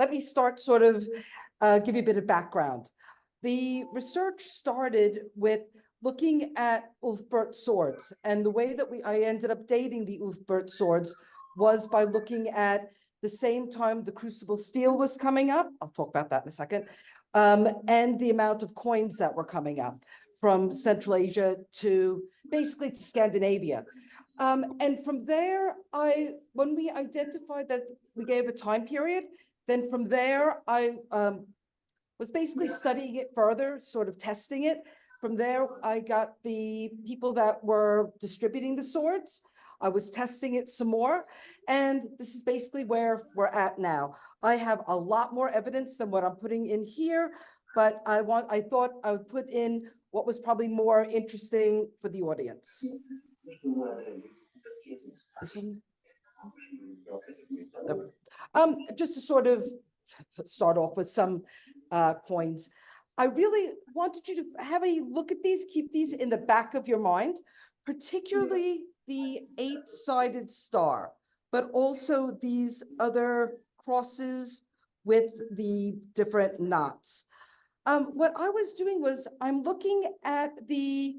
let me start sort of give you a bit of background. The research started with looking at Ulfbert swords, and the way that I ended up dating the Ulfbert swords was by looking at the same time the crucible steel was coming up. I'll talk about that in a second. And the amount of coins that were coming up from Central Asia to basically to Scandinavia. And from there, when we identified that we gave a time period, then from there, I was basically studying it further, sort of testing it. From there, I got the people that were distributing the swords. I was testing it some more, and this is basically where we're at now. I have a lot more evidence than what I'm putting in here, but I thought I would put in what was probably more interesting for the audience. This one? Just to sort of start off with some coins. I really wanted you to have a look at these, keep these in the back of your mind, particularly the 8-sided star, but also these other crosses with the different knots. What I was doing was I'm looking at the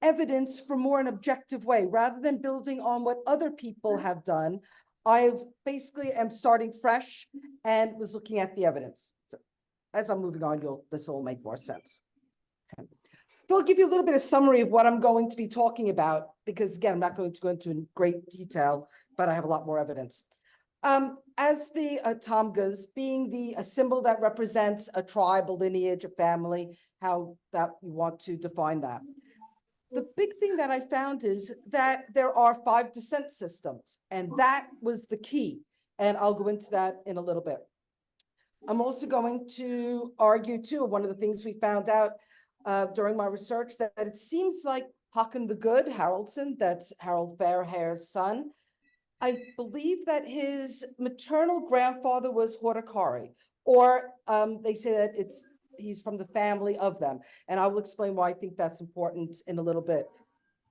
evidence from more an objective way, rather than building on what other people have done. I've basically am starting fresh and was looking at the evidence. So as I'm moving on, this will make more sense. Okay. So I'll give you a little bit of summary of what I'm going to be talking about, because again, I'm not going to go into great detail, but I have a lot more evidence. As the Tamgas, being a symbol that represents a tribe, a lineage, a family, how that you want to define that. The big thing that I found is that there are 5 descent systems, and that was the key. And I'll go into that in a little bit. I'm also going to argue too, one of the things we found out during my research, that it seems like Håkon the Good, Haraldsson, that's Harald Fairhair's son, I believe that his maternal grandfather was Horikari, or they say that he's from the family of them. And I will explain why I think that's important in a little bit.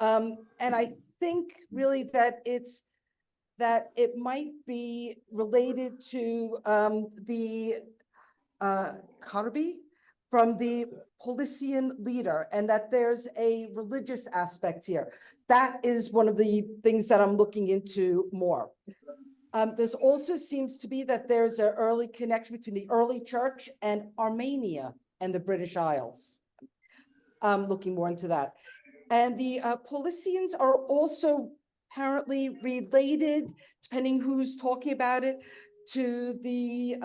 And I think really that it might be related to the Karbi from the Polician leader, and that there's a religious aspect here. That is one of the things that I'm looking into more. There's also seems to be that there's an early connection between the early church and Armenia and the British Isles. Looking more into that. And the Policians are also apparently related, depending who's talking about it, to the,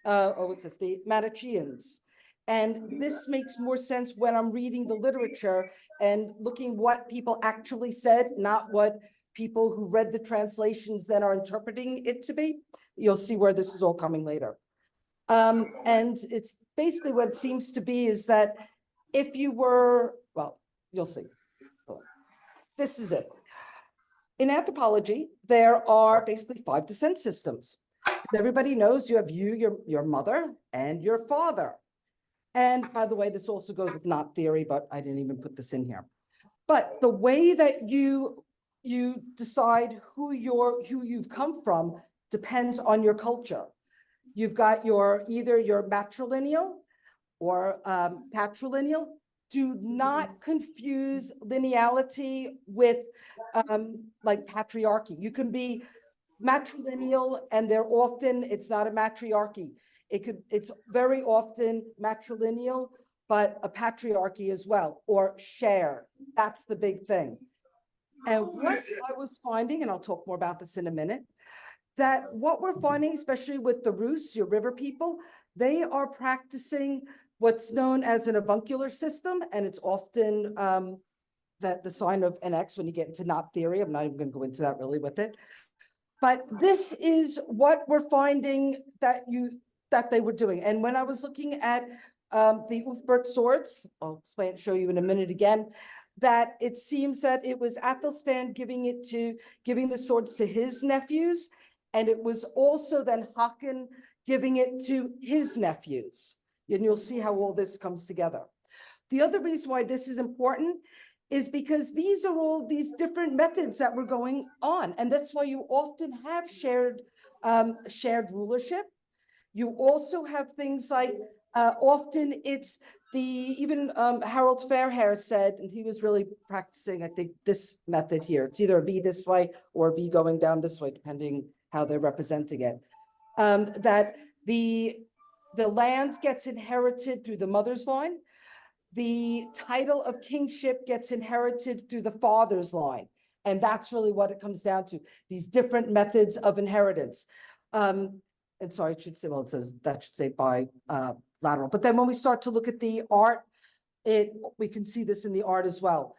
the Manichaeans. And this makes more sense when I'm reading the literature and looking what people actually said, not what people who read the translations then are interpreting it to be. You'll see where this is all coming later. And it's basically what it seems to be is that if you were, well, you'll see. This is it. In anthropology, there are basically 5 descent systems. Everybody knows you have your mother, and your father. And by the way, this also goes with knot theory, but I didn't even put this in here. But the way that you decide who you've come from depends on your culture. You've got either your matrilineal or patrilineal. Do not confuse lineality with like patriarchy. You can be matrilineal, and it's not a matriarchy. It's very often matrilineal, but a patriarchy as well, or shared. That's the big thing. And what I was finding, and I'll talk more about this in a minute, that what we're finding, especially with the Rus, your river people, they are practicing what's known as an avuncular system, and it's often the sign of an X when you get into knot theory. I'm not even going to go into that really with it. But this is what we're finding that they were doing. And when I was looking at the Ulfbert swords, I'll show you in a minute again, that it seems that it was Athelstan giving the swords to his nephews, and it was also then Håkon giving it to his nephews. And you'll see how all this comes together. The other reason why this is important is because these are all these different methods that were going on. And that's why you often have shared rulership. You also have things like, often it's even Harold Fairhair said, and he was really practicing, I think, this method here. It's either a V this way or a V going down this way, depending how they're representing it. That the land gets inherited through the mother's line. The title of kingship gets inherited through the father's line. And that's really what it comes down to, these different methods of inheritance. And sorry, it should say, well, it says, that should say by lateral. But then when we start to look at the art, we can see this in the art as well.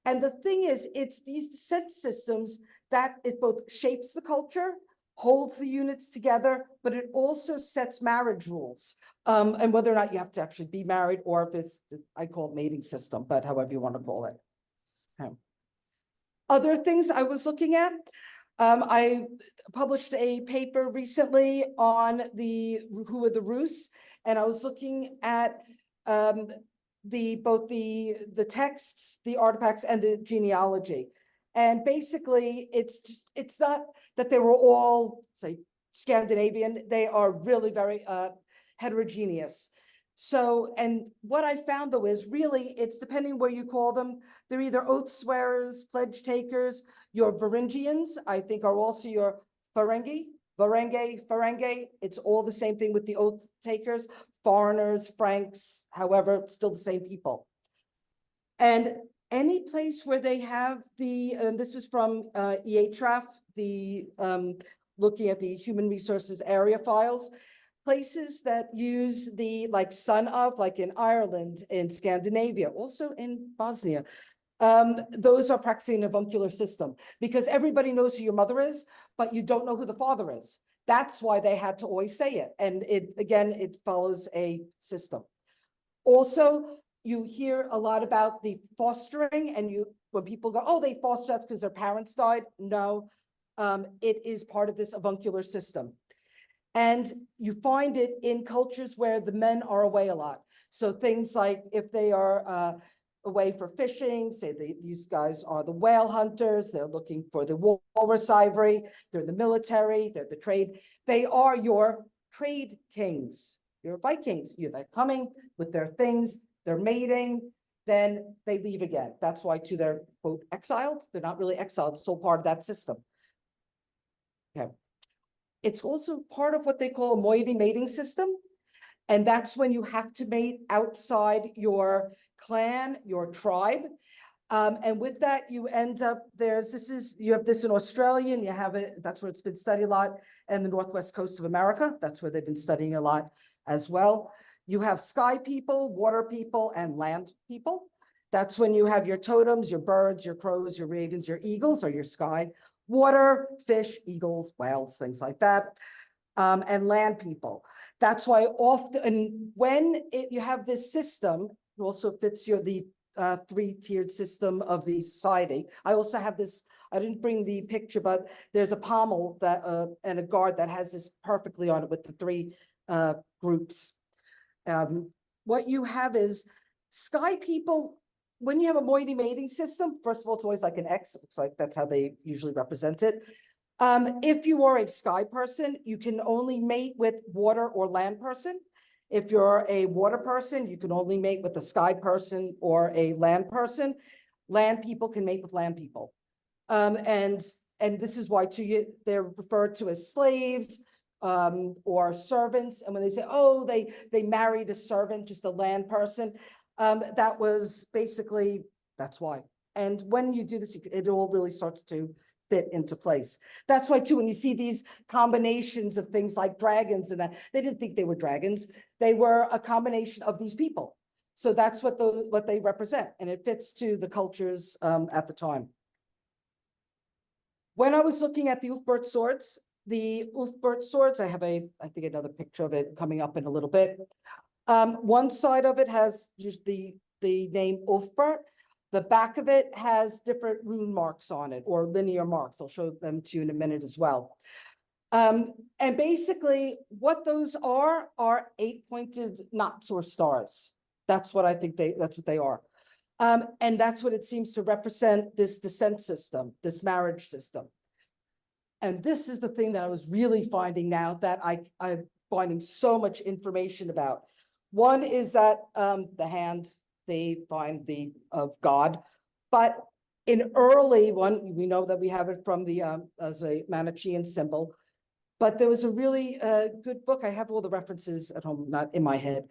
And the thing is, it's these descent systems that it both shapes the culture, holds the units together, but it also sets marriage rules. And whether or not you have to actually be married, or if it's, I call it mating system, but however you want to call it. Okay. Other things I was looking at, I published a paper recently on who are the Rus, and I was looking at both the texts, the artifacts, and the genealogy. And basically, it's not that they were all, say, Scandinavian. They are really very heterogeneous. So, and what I found, though, is really, it's depending where you call them. They're either oath swearers, pledge takers. Your Varangians, I think, are also your Ferengi, Ferengi. It's all the same thing with the oath takers, foreigners, Franks, however, still the same people. And any place where they have this was from EHRAF, looking at the human resources area files, places that use the son of, like in Ireland, in Scandinavia, also in Bosnia. Those are practicing an avuncular system, because everybody knows who your mother is, but you don't know who the father is. That's why they had to always say it. And it follows a system. Also, you hear a lot about the fostering, and when people go, oh, they foster, that's because their parents died. No, it is part of this avuncular system. And you find it in cultures where the men are away a lot. So things like if they are away for fishing, say these guys are the whale hunters, they're looking for the walrus ivory, they're the military, they're the trade. They are your trade kings, your Vikings. They're coming with their things, they're mating, then they leave again. That's why too they're, quote, exiled. They're not really exiled, it's all part of that system. Okay. It's also part of what they call a moiety mating system. And that's when you have to mate outside your clan, your tribe. And with that, you end up, you have this in Australia, and you have it, that's where it's been studied a lot, and the northwest coast of America. That's where they've been studying a lot as well. You have sky people, water people, and land people. That's when you have your totems, your birds, your crows, your ravens, your eagles, or your sky. Water, fish, eagles, whales, things like that. And land people. That's why often, when you have this system, it also fits the three-tiered system of the society. I also have this, I didn't bring the picture, but there's a pommel that and a guard that has this perfectly on it with the three groups. What you have is sky people. When you have a moiety mating system, first of all, it's always like an X. It looks like that's how they usually represent it. If you are a sky person, you can only mate with water or land person. If you're a water person, you can only mate with a sky person or a land person. Land people can mate with land people. And this is why they're referred to as slaves or servants. And when they say, oh, they married a servant, just a land person, that was basically, that's why. And when you do this, it all really starts to fit into place. That's why too, when you see these combinations of things like dragons and that, they didn't think they were dragons. They were a combination of these people. So that's what they represent, and it fits to the cultures at the time. When I was looking at the Ulfbert swords, I have I think another picture of it coming up in a little bit. One side of it has just the name Ulfbert. The back of it has different rune marks on it, or linear marks. I'll show them to you in a minute as well. And basically what those are 8-pointed knots or stars. That's what I think that's what they are. And that's what it seems to represent, this descent system, this marriage system. And this is the thing that I was really finding now that finding so much information about. One is that the hand, they find the of God, but in early one, we know that we have it from the as a Manichaean symbol. But there was a really good book. I have all the references at home, not in my head.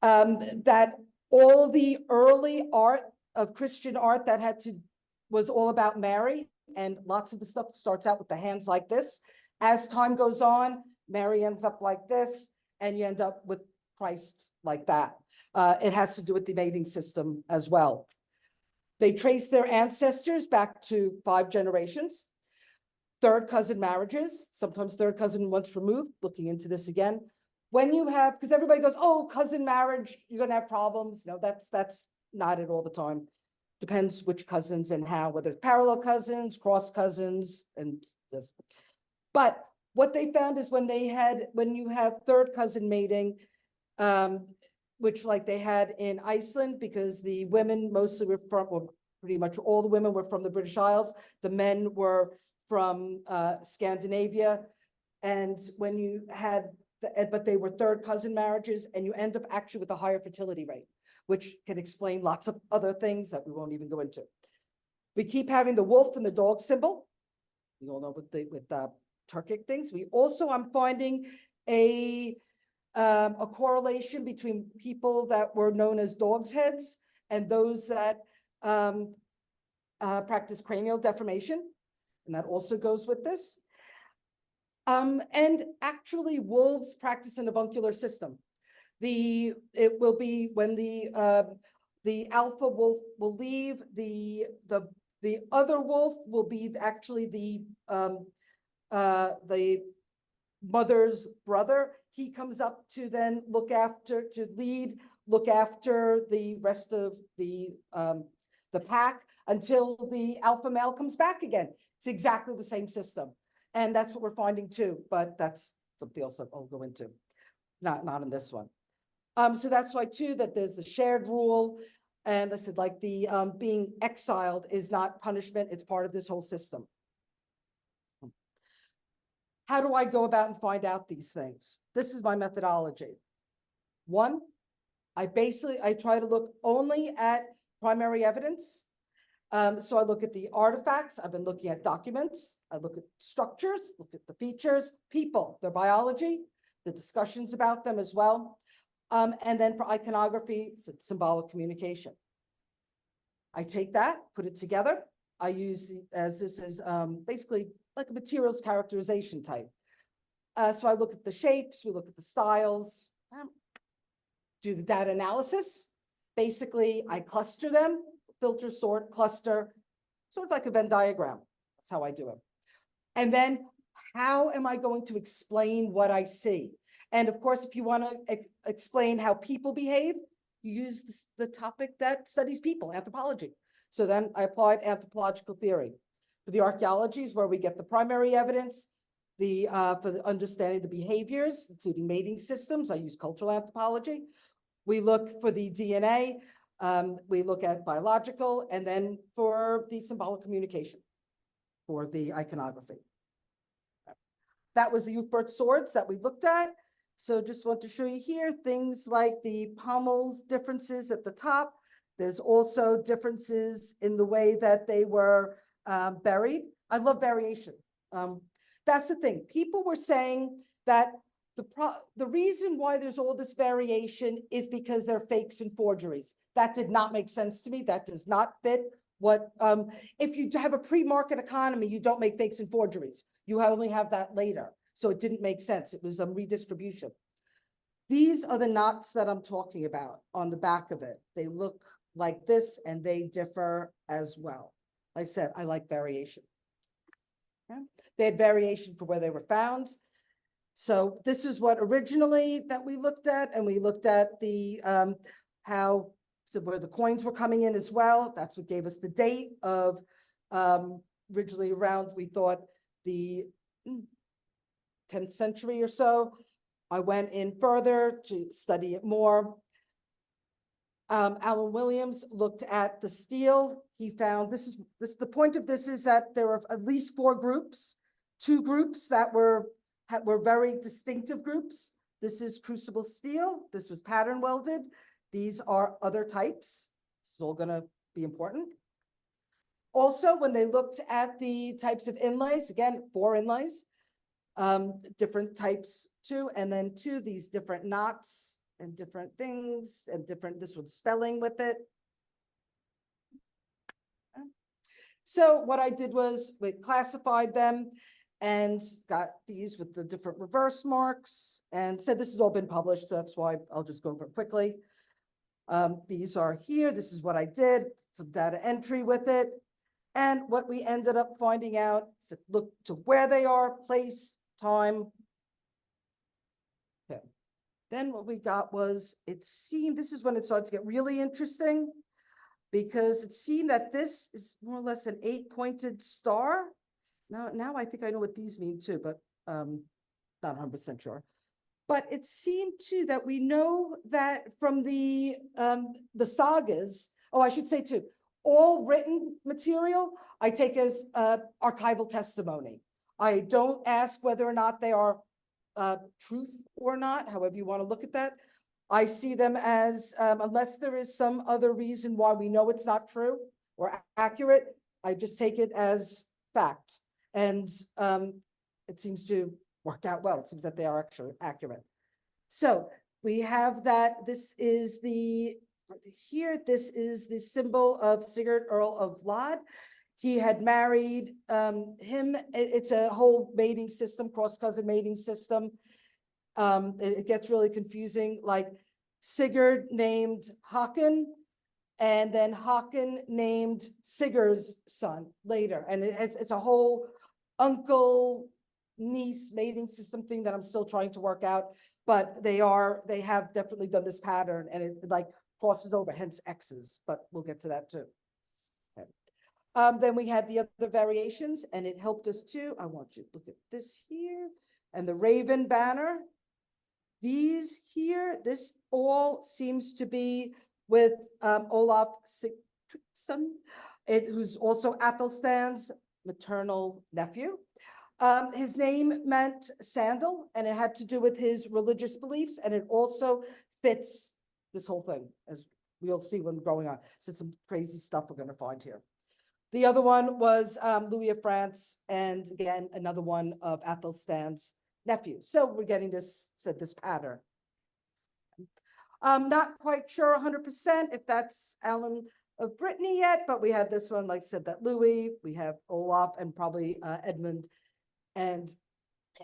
That all the early art of Christian art that was all about Mary, and lots of the stuff starts out with the hands like this. As time goes on, Mary ends up like this, and you end up with Christ like that. It has to do with the mating system as well. They trace their ancestors back to 5 generations. Third cousin marriages, sometimes third cousin once removed, looking into this again. When you have, because everybody goes, oh, cousin marriage, you're gonna have problems. No, that's not it all the time. Depends which cousins and how, whether it's parallel cousins, cross cousins, and this. But what they found is when you have third cousin mating, which like they had in Iceland, because the women mostly were from, well, pretty much all the women were from the British Isles. The men were from Scandinavia. And when you had, but they were third cousin marriages, and you end up actually with a higher fertility rate, which can explain lots of other things that we won't even go into. We keep having the wolf and the dog symbol. We all know with Turkic things. We also, I'm finding a correlation between people that were known as dog's heads and those that practice cranial deformation. And that also goes with this. And actually wolves practice an avuncular system. It will be when the alpha wolf will leave, the other wolf will be actually the mother's brother. He comes up to then look after the rest of the pack until the alpha male comes back again. It's exactly the same system. And that's what we're finding too, but that's something else I'll go into, not in this one. So that's why too, that there's the shared rule. And I said, like the being exiled is not punishment, it's part of this whole system. How do I go about and find out these things? This is my methodology. One, I try to look only at primary evidence. So I look at the artifacts. I've been looking at documents. I look at structures, look at the features, people, their biology, the discussions about them as well. And then for iconography, it's symbolic communication. I take that, put it together. I use, as this is basically like a materials characterization type. So I look at the shapes, we look at the styles, do the data analysis. Basically, I cluster them, filter, sort, cluster, sort of like a Venn diagram. That's how I do it. And then how am I going to explain what I see? And of course, if you want to explain how people behave, you use the topic that studies people, anthropology. So then I applied anthropological theory. For the archaeologies, where we get the primary evidence, for the understanding the behaviors, including mating systems, I use cultural anthropology. We look for the DNA, we look at biological, and then for the symbolic communication, for the iconography. That was the youth birth swords that we looked at. So just want to show you here, things like the pommels differences at the top. There's also differences in the way that they were buried. I love variation. That's the thing. People were saying that the reason why there's all this variation is because they're fakes and forgeries. That did not make sense to me. That does not fit what, if you have a pre-market economy, you don't make fakes and forgeries. You only have that later. So it didn't make sense. It was a redistribution. These are the knots that I'm talking about on the back of it. They look like this and they differ as well. Like I said, I like variation. Yeah. They had variation for where they were found. So this is what originally that we looked at, and we looked at the where the coins were coming in as well. That's what gave us the date of originally around, we thought, the 10th century or so. I went in further to study it more. Alan Williams looked at the steel. He found the point of this is that there were at least 4 groups, 2 groups that were very distinctive groups. This is crucible steel. This was pattern welded. These are other types. This is all going to be important. Also, when they looked at the types of inlays, again, 4 inlays, different types too, and then two, these different knots and different things and different, this was spelling with it. So what I did was we classified them and got these with the different reverse marks and said this has all been published, so that's why I'll just go over it quickly. These are here. This is what I did, some data entry with it. And what we ended up finding out is look to where they are, place, time. Okay. Then what we got was, it seemed, this is when it started to get really interesting, because it seemed that this is more or less an 8-pointed star. Now I think I know what these mean too, but not 100% sure. But it seemed too that we know that from the sagas, oh, I should say too, all written material I take as archival testimony. I don't ask whether or not they are truth or not, however you want to look at that. I see them as, unless there is some other reason why we know it's not true or accurate, I just take it as fact. And it seems to work out well. It seems that they are actually accurate. So we have that. This is the, here, this is the symbol of Sigurd, Earl of Lod. He had married him. It's a whole mating system, cross-cousin mating system. It gets really confusing, like Sigurd named Håkon, and then Håkon named Sigurd's son later. And it's a whole uncle niece mating system thing that I'm still trying to work out, but they have definitely done this pattern, and it like crosses over, hence X's, but we'll get to that too. Okay. Then we had the other variations, and it helped us too. I want you to look at this here, and the raven banner. These here, this all seems to be with Olaf Sigtryggsson, who's also Athelstan's maternal nephew. His name meant sandal, and it had to do with his religious beliefs, and it also fits this whole thing, as we'll see when going on. So some crazy stuff we're going to find here. The other one was Louis of France, and again, another one of Athelstan's nephew. So we're getting this pattern. I'm not quite sure 100% if that's Alan of Brittany yet, but we have this one, like I said, that Louis, we have Olaf, and probably Edmund and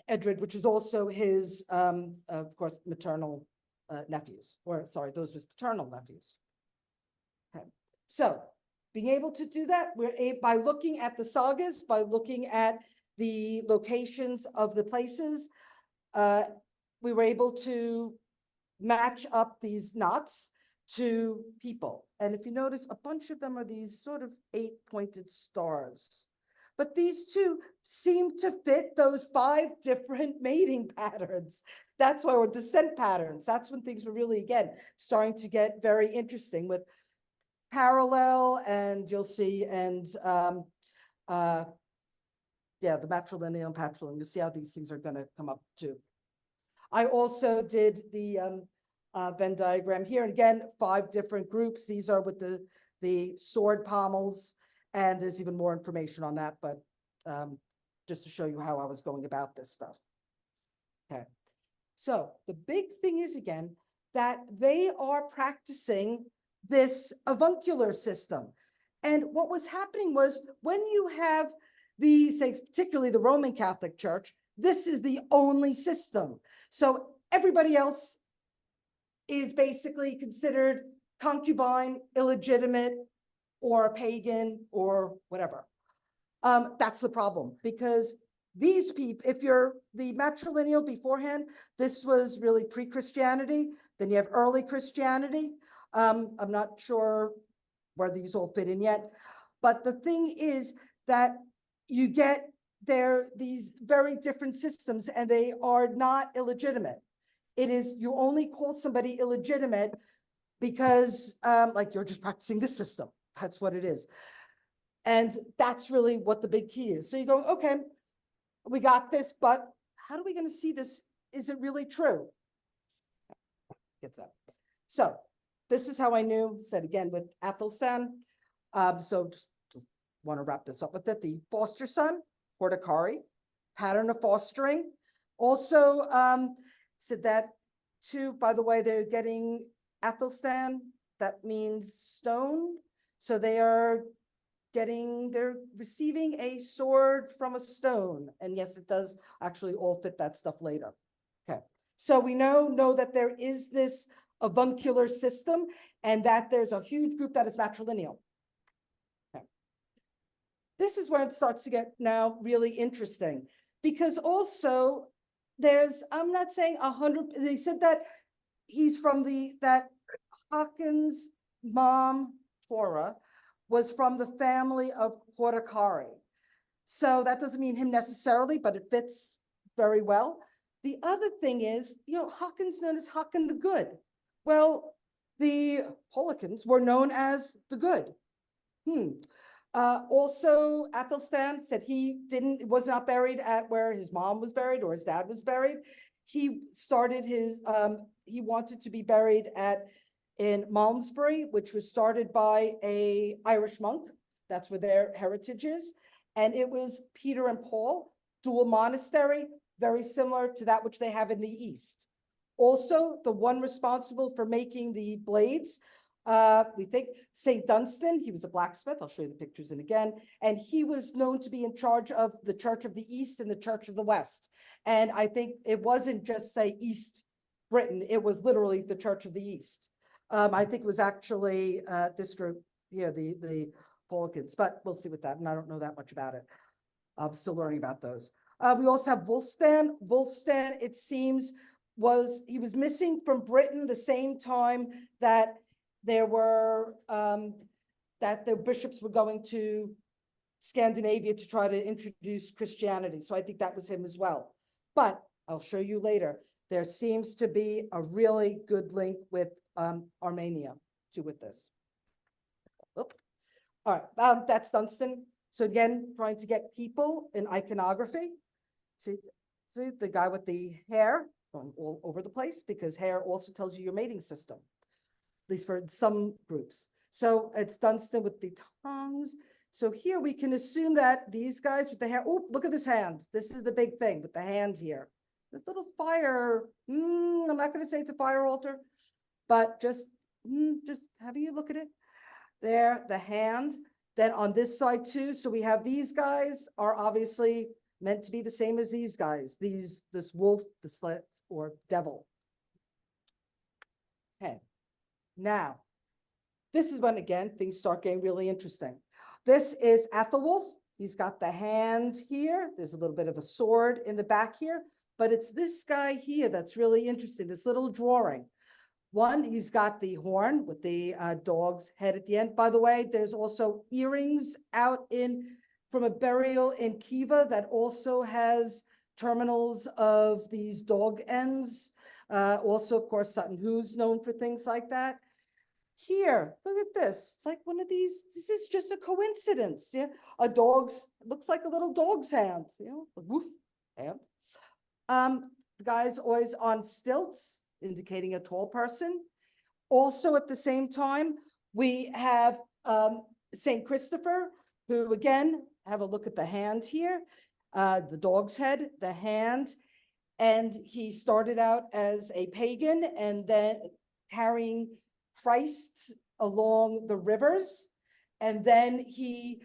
Edred, which is also his, of course, maternal nephews, or sorry, those was paternal nephews. Okay, so being able to do that, by looking at the sagas, by looking at the locations of the places, we were able to match up these knots to people. And if you notice, a bunch of them are these sort of 8-pointed stars. But these two seem to fit those 5 different mating patterns. That's why we're descent patterns. That's when things were really, again, starting to get very interesting with parallel, and you'll see, and yeah, the matrilineal and patrilineal. You'll see how these things are going to come up too. I also did the Venn diagram here. And again, 5 different groups. These are with the sword pommels, and there's even more information on that, but just to show you how I was going about this stuff. Okay. So the big thing is, again, that they are practicing this avuncular system. And what was happening was, when you have say, particularly the Roman Catholic Church, this is the only system. So everybody else is basically considered concubine, illegitimate, or pagan, or whatever. That's the problem, because these people, if you're the matrilineal beforehand, this was really pre-Christianity. Then you have early Christianity. I'm not sure where these all fit in yet. But the thing is that you get these very different systems, and they are not illegitimate. It is, you only call somebody illegitimate because like you're just practicing this system. That's what it is. And that's really what the big key is. So you go, okay, we got this, but how are we going to see this? Is it really true? gets that. So this is how I knew, said again with Athelstan. So just want to wrap this up with it. The foster son, horticari, pattern of fostering. Also said that too, by the way, they're getting Athelstan, that means stone. So they're receiving a sword from a stone. And yes, it does actually all fit that stuff later. Okay, so we know that there is this avuncular system and that there's a huge group that is matrilineal. Okay. This is where it starts to get now really interesting, because also there's, I'm not saying 100, they said that he's from that Hawkins' mom, Torah, was from the family of horticari. So that doesn't mean him necessarily, but it fits very well. The other thing is, Hawkins known as Haakon the Good. Well, the Holikins were known as the Good. Also, Athelstan said he was not buried at where his mom was buried or his dad was buried. He started he wanted to be buried in Malmesbury, which was started by a Irish monk. That's where their heritage is. And it was Peter and Paul, dual monastery, very similar to that which they have in the East. Also, the one responsible for making the blades, we think St. Dunstan, he was a blacksmith. I'll show you the pictures in again. And he was known to be in charge of the Church of the East and the Church of the West. And I think it wasn't just, say, East Britain. It was literally the Church of the East. I think it was actually this group here, the Balkans, but we'll see with that. And I don't know that much about it. I'm still learning about those. We also have Wulfstan. Wulfstan, it seems, he was missing from Britain the same time that there were, that the bishops were going to Scandinavia to try to introduce Christianity. So I think that was him as well. But I'll show you later. There seems to be a really good link with Armenia too with this. Oop. All right, that's Dunstan. So again, trying to get people in iconography. See the guy with the hair going all over the place, because hair also tells you your mating system, at least for some groups. So it's Dunstan with the tongues. So here we can assume that these guys with the hair, oh, look at this hand. This is the big thing with the hand here. This little fire, I'm not going to say it's a fire altar, but just having you look at it. There, the hand. Then on this side too, so we have these guys are obviously meant to be the same as these guys. This wolf, the slit, or devil. Okay. Now, this is when, again, things start getting really interesting. This is Athelwulf. He's got the hand here. There's a little bit of a sword in the back here, but it's this guy here that's really interesting, this little drawing. One, he's got the horn with the dog's head at the end. By the way, there's also earrings out from a burial in Kiva that also has terminals of these dog ends. Also, of course, Sutton Hoo's known for things like that. Here, look at this. It's like one of these, this is just a coincidence. Yeah, looks like a little dog's hand, a woof hand. The guy's always on stilts, indicating a tall person. Also at the same time, we have St. Christopher, who again, have a look at the hand here, the dog's head, the hand, and he started out as a pagan and then carrying Christ along the rivers, and then he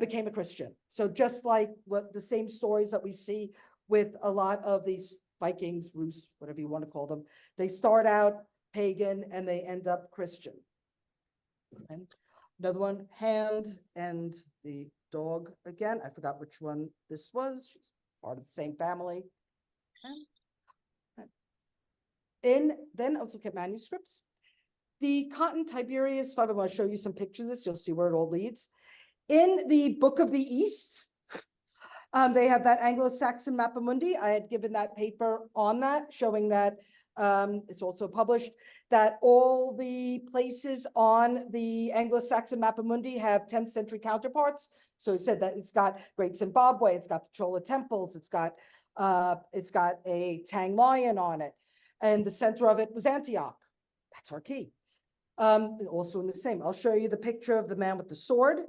became a Christian. So just like the same stories that we see with a lot of these Vikings, Rus, whatever you want to call them, they start out pagan and they end up Christian. And another one, hand and the dog again. I forgot which one this was. She's part of the same family. Then I was looking at manuscripts. The Cotton Tiberius, if I want to show you some pictures of this, you'll see where it all leads. In the Book of the East, they have that Anglo-Saxon Mappamundi. I had given that paper on that, showing that it's also published, that all the places on the Anglo-Saxon Mappamundi have 10th century counterparts. So he said that it's got Great Zimbabwe, it's got the Chola temples, it's got a Tang lion on it. And the center of it was Antioch. That's our key. Also in the same, I'll show you the picture of the man with the sword.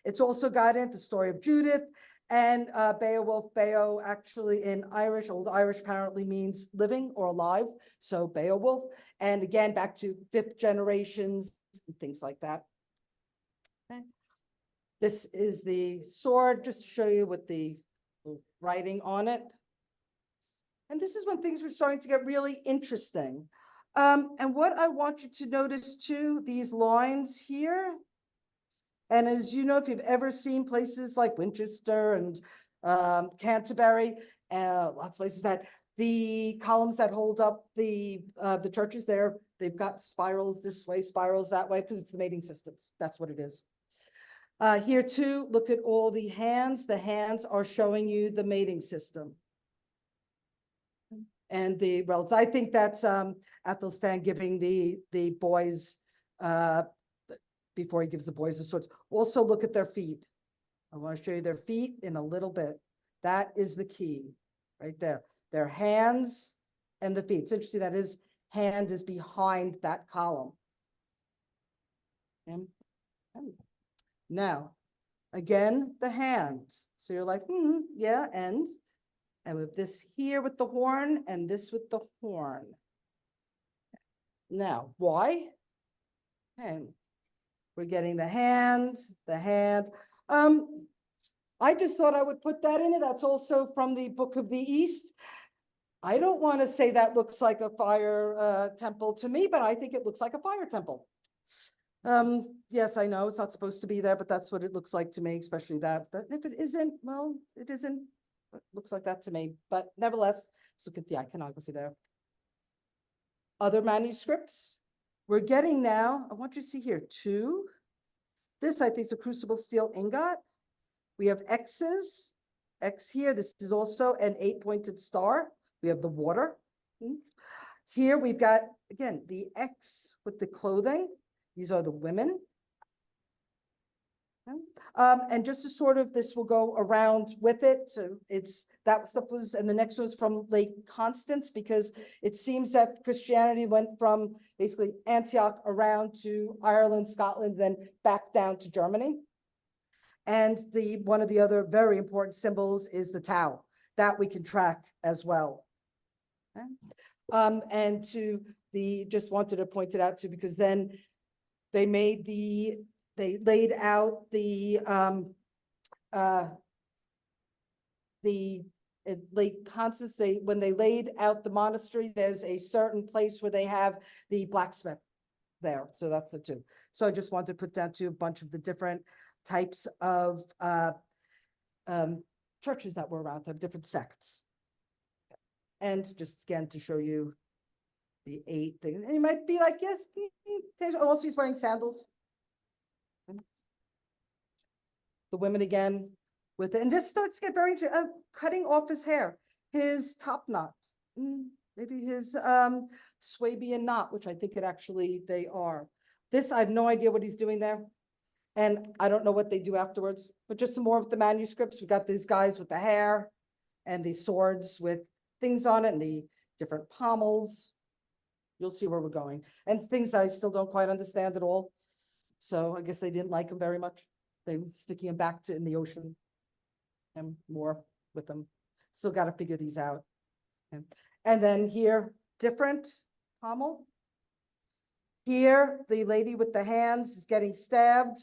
It's also got in the story of Judith and Beowulf. Beo actually in Irish, Old Irish apparently means living or alive. So Beowulf. And again, back to 5th generations and things like that. Okay. This is the sword, just to show you with the writing on it. And this is when things were starting to get really interesting. And what I want you to notice too, these lines here. And as you know, if you've ever seen places like Winchester and Canterbury, lots of places that the columns that hold up the churches there, they've got spirals this way, spirals that way, because it's the mating systems. That's what it is. Here too, look at all the hands. The hands are showing you the mating system. And the relatives. I think that's Athelstan giving the boys before he gives the boys the swords. Also look at their feet. I want to show you their feet in a little bit. That is the key right there. Their hands and the feet. It's interesting that his hand is behind that column. And now, again, the hands. So you're like, yeah, and with this here with the horn and this with the horn. Now, why? And we're getting the hand. I just thought I would put that in it. That's also from the Book of the East. I don't want to say that looks like a fire temple to me, but I think it looks like a fire temple. Yes, I know it's not supposed to be there, but that's what it looks like to me, especially that. But if it isn't, well, it isn't. It looks like that to me, but nevertheless, let's look at the iconography there. Other manuscripts. We're getting now, I want you to see here, 2. This, I think, is a crucible steel ingot. We have X's, X here. This is also an 8-pointed star. We have the water. Here we've got, again, the X with the clothing. These are the women. And just to sort of, this will go around with it. So that stuff was, and the next one was from Lake Constance, because it seems that Christianity went from basically Antioch around to Ireland, Scotland, then back down to Germany. And one of the other very important symbols is the Tau that we can track as well. And just wanted to point it out too, because then they laid out Lake Constance. When they laid out the monastery, there's a certain place where they have the blacksmith there. So that's the 2. So I just wanted to put down to a bunch of the different types of churches that were around them, different sects. And just again to show you the 8 thing. And you might be like, yes, also he's wearing sandals. The women again with it, and just starts to get very interesting. Cutting off his hair, his top knot, maybe his Swabian knot, which I think they are. This, I have no idea what he's doing there, and I don't know what they do afterwards, but just some more of the manuscripts. We got these guys with the hair and the swords with things on it and the different pommels. You'll see where we're going, and things that I still don't quite understand at all. So I guess they didn't like him very much. They were sticking him back in the ocean and more with them. Still got to figure these out. And then here, different pommel. Here, the lady with the hands is getting stabbed.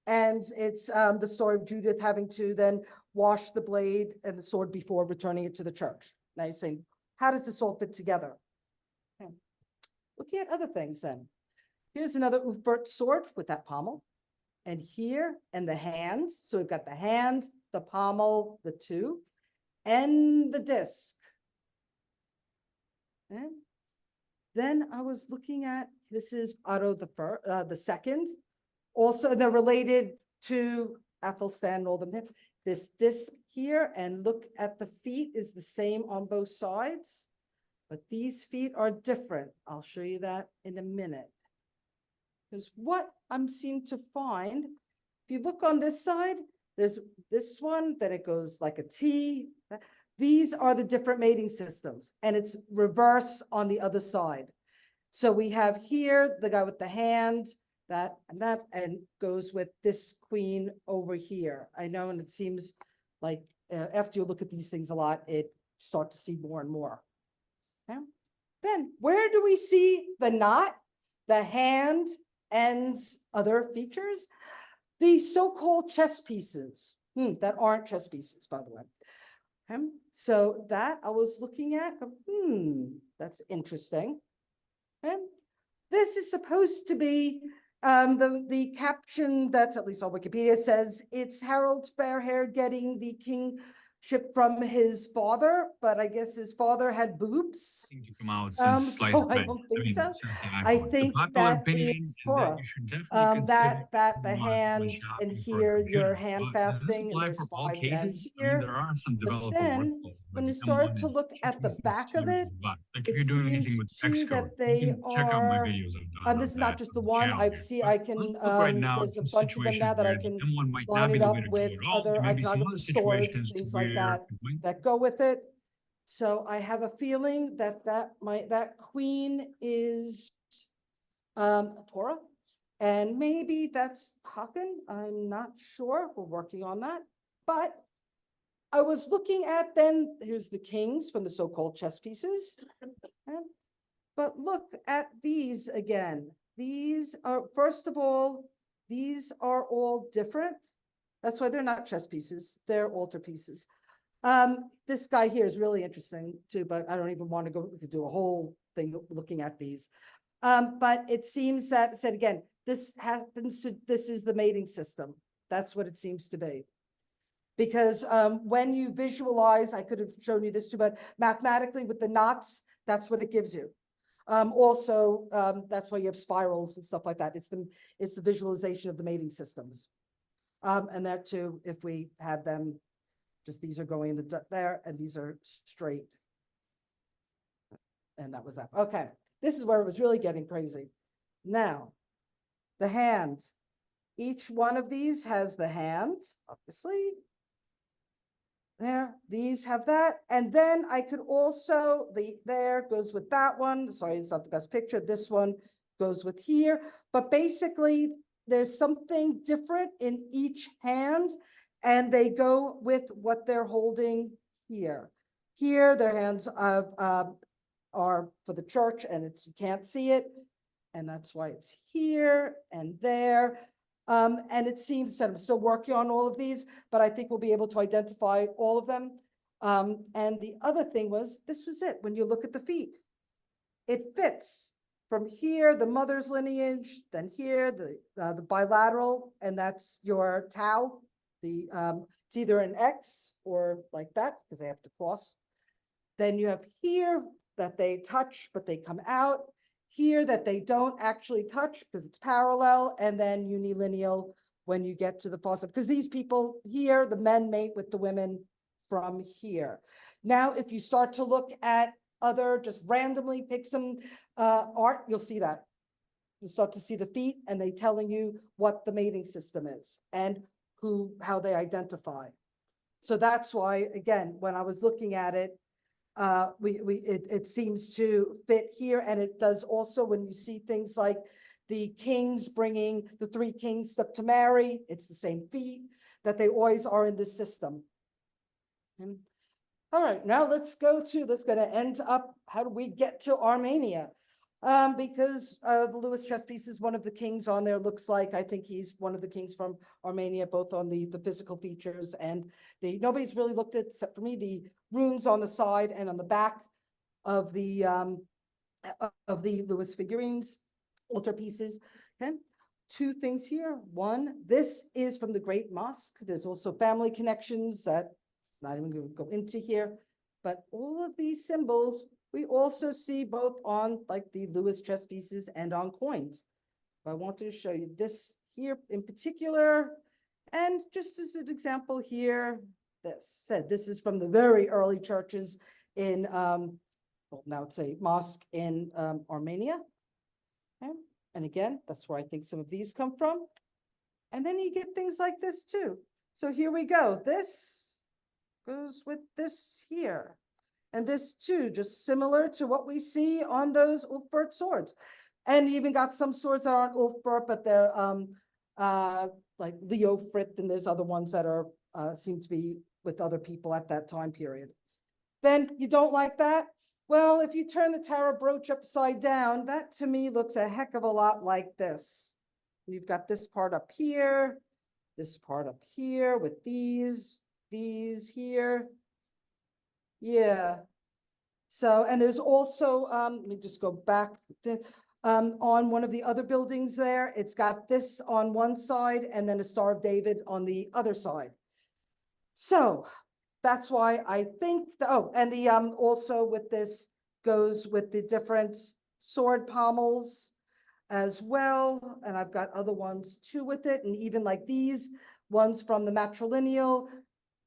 And it's the story of Judith having to then wash the blade and the sword before returning it to the church. Now you're saying, how does this all fit together? Okay. Looking at other things then. Here's another Ulfbert sword with that pommel. And here, and the hand. So we've got the hand, the pommel, the 2, and the disc. And then I was looking at, this is Otto the Second. Also, they're related to Athelstan and all them here. This disc here, and look at the feet is the same on both sides, but these feet are different. I'll show you that in a minute. Because what I'm seeming to find, if you look on this side, there's this one, then it goes like a T. These are the different mating systems, and it's reverse on the other side. So we have here the guy with the hand, that and that, and goes with this queen over here. I know, and it seems like after you look at these things a lot, it start to see more and more. Okay? Then where do we see the knot, the hand, and other features? The so-called chess pieces that aren't chess pieces, by the way. Okay? So that I was looking at, that's interesting. Okay? This is supposed to be the caption that's at least on Wikipedia says it's Harold Fairhair getting the kingship from his father, but I guess his father had boobs. To come out since sliced So I bread. don't think I mean, so. since the I iPhone. The think popular that opinion is is that Torah. you should definitely consider That the one when hands and shopping for a here you're computer. hand But does this fasting and apply there's for all 5 hands cases? I mean, here. there are some But developer then workflows where when the you start M1 to is look at the technically back of it, serious, but like if it you're doing anything seems with too Xcode, that you they can check out my are, videos on this is that not just on the the one, channel here. But I can, let's look right now there's a some bunch of them now situations that I where the can M1 might not line be it the way up to go with at all. other There may be some other iconography swords, situations things like where that, it might that go with it. So I have a feeling that that queen is Torah, and maybe that's Haken. I'm not sure. We're working on that. But I was looking at then, here's the kings from the so-called chess pieces. But look at these again. These are, first of all, these are all different. That's why they're not chess pieces. They're altar pieces. This guy here is really interesting too, but I don't even want to go to do a whole thing looking at these. But it seems that, said again, this is the mating system. That's what it seems to be. Because when you visualize, I could have shown you this too, but mathematically with the knots, that's what it gives you. Also, that's why you have spirals and stuff like that. It's the visualization of the mating systems. And that too, if we had them, just these are going there and these are straight. And that was that. Okay, this is where it was really getting crazy. Now, the hand. Each one of these has the hand, obviously. There, these have that. And then I could also, there goes with that one. Sorry, it's not the best picture. This one goes with here. But basically, there's something different in each hand, and they go with what they're holding here. Here, their hands are for the church, and you can't see it. And that's why it's here and there. And it seems that I'm still working on all of these, but I think we'll be able to identify all of them. And the other thing was, this was it. When you look at the feet, it fits from here, the mother's lineage, then here, the bilateral, and that's your tau. It's either an X or like that, because they have to cross. Then you have here that they touch, but they come out. Here that they don't actually touch because it's parallel, and then unilineal when you get to the faucet. Because these people here, the men mate with the women from here. Now, if you start to look at other, just randomly pick some art, you'll see that. You start to see the feet, and they telling you what the mating system is and how they identify. So that's why, again, when I was looking at it, it seems to fit here, and it does also when you see things like the kings bringing the 3 kings up to marry, it's the same feet that they always are in this system. And, all right, now let's gonna end up, how do we get to Armenia? Because the Lewis chess piece is one of the kings on there, looks like. I think he's one of the kings from Armenia, both on the physical features and nobody's really looked at, except for me, the runes on the side and on the back of the Lewis figurines, altar pieces. Okay, 2 things here. One, this is from the Great Mosque. There's also family connections that I'm not even going to go into here, but all of these symbols we also see both on like the Lewis chess pieces and on coins. I wanted to show you this here in particular. And just as an example here, this is from the very early churches in, well, now it's a mosque in Armenia. Okay. And again, that's where I think some of these come from. And then you get things like this too. So here we go. This goes with this here. And this too, just similar to what we see on those Ulfbert swords. And you even got some swords that aren't Ulfbert, but they're like Leo Frit, and there's other ones that are seem to be with other people at that time period. Then you don't like that? Well, if you turn the Tara brooch upside down, that to me looks a heck of a lot like this. You've got this part up here, this part up here with these here. Yeah. So, and there's also, let me just go back to, on one of the other buildings there, it's got this on one side and then a Star of David on the other side. So that's why I think, oh, and the, also with this goes with the different sword pommels as well. And I've got other ones too with it. And even like these ones from the matrilineal,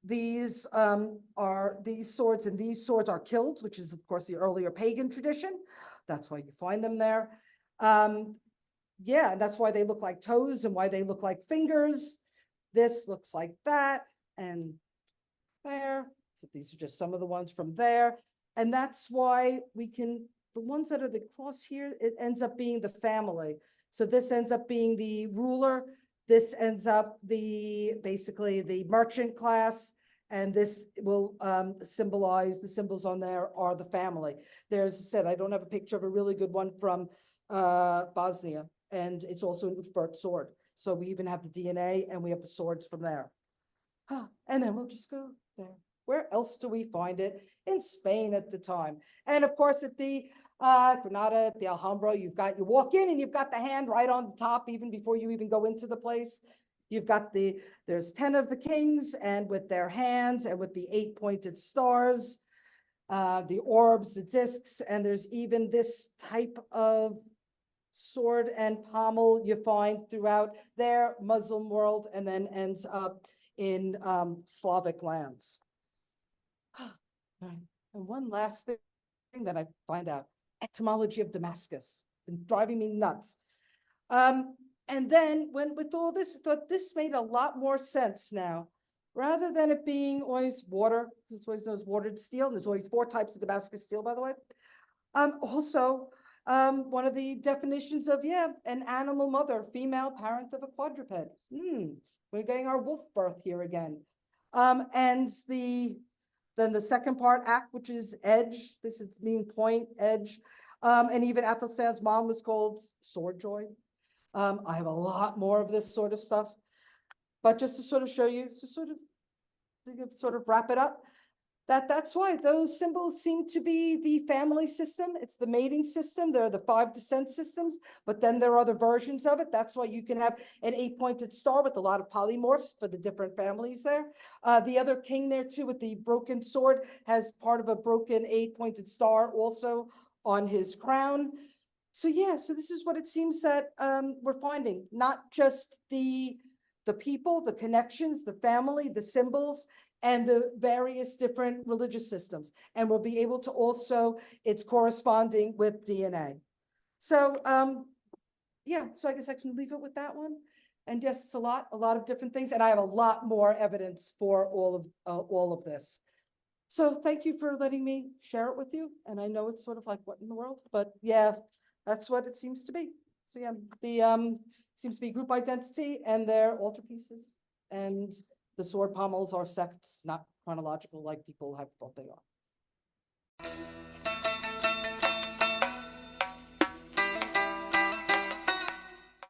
these are these swords, and these swords are kilts, which is of course the earlier pagan tradition. That's why you find them there. Yeah, and that's why they look like toes and why they look like fingers. This looks like that, and there. So these are just some of the ones from there. And that's why we can, the ones that are the cross here, it ends up being the family. So this ends up being the ruler. This ends up basically the merchant class, and this will symbolize, the symbols on there are the family. There's, I said, I don't have a picture of a really good one from Bosnia, and it's also an Ulfbert sword. So we even have the DNA and we have the swords from there. And then we'll just go there. Where else do we find it? In Spain at the time. And of course at the Granada, at the Alhambra, you walk in and you've got the hand right on the top even before you even go into the place. You've got there's 10 of the kings, and with their hands and with the 8 pointed stars, the orbs, the discs, and there's even this type of sword and pommel you find throughout their Muslim world, and then ends up in Slavic lands. And one last thing that I find out, etymology of Damascus, been driving me nuts. And then with all this, I thought this made a lot more sense now. Rather than it being always water, it's always known as watered steel, and there's always 4 types of Damascus steel, by the way. Also, one of the definitions of, an animal mother, female parent of a quadruped. We're getting our wolf birth here again. And then the second part, act, which is edge. This is mean point, edge. And even Athelstan's mom was called Swordjoy. I have a lot more of this sort of stuff, but just to sort of show you, to sort of wrap it up, that's why those symbols seem to be the family system. It's the mating system. They're the 5 descent systems, but then there are other versions of it. That's why you can have an 8-pointed star with a lot of polymorphs for the different families there. The other king there too with the broken sword has part of a broken 8-pointed star also on his crown. So yeah, so this is what it seems that we're finding, not just the people, the connections, the family, the symbols, and the various different religious systems. And we'll be able to also, it's corresponding with DNA. So yeah, so I guess I can leave it with that one. And yes, it's a lot of different things. And I have a lot more evidence for all of this. So thank you for letting me share it with you. And I know it's sort of like, what in the world? But yeah, that's what it seems to be. So yeah, the seems to be group identity and their altarpieces. And the sword pommels are sects, not chronological like people have thought they are.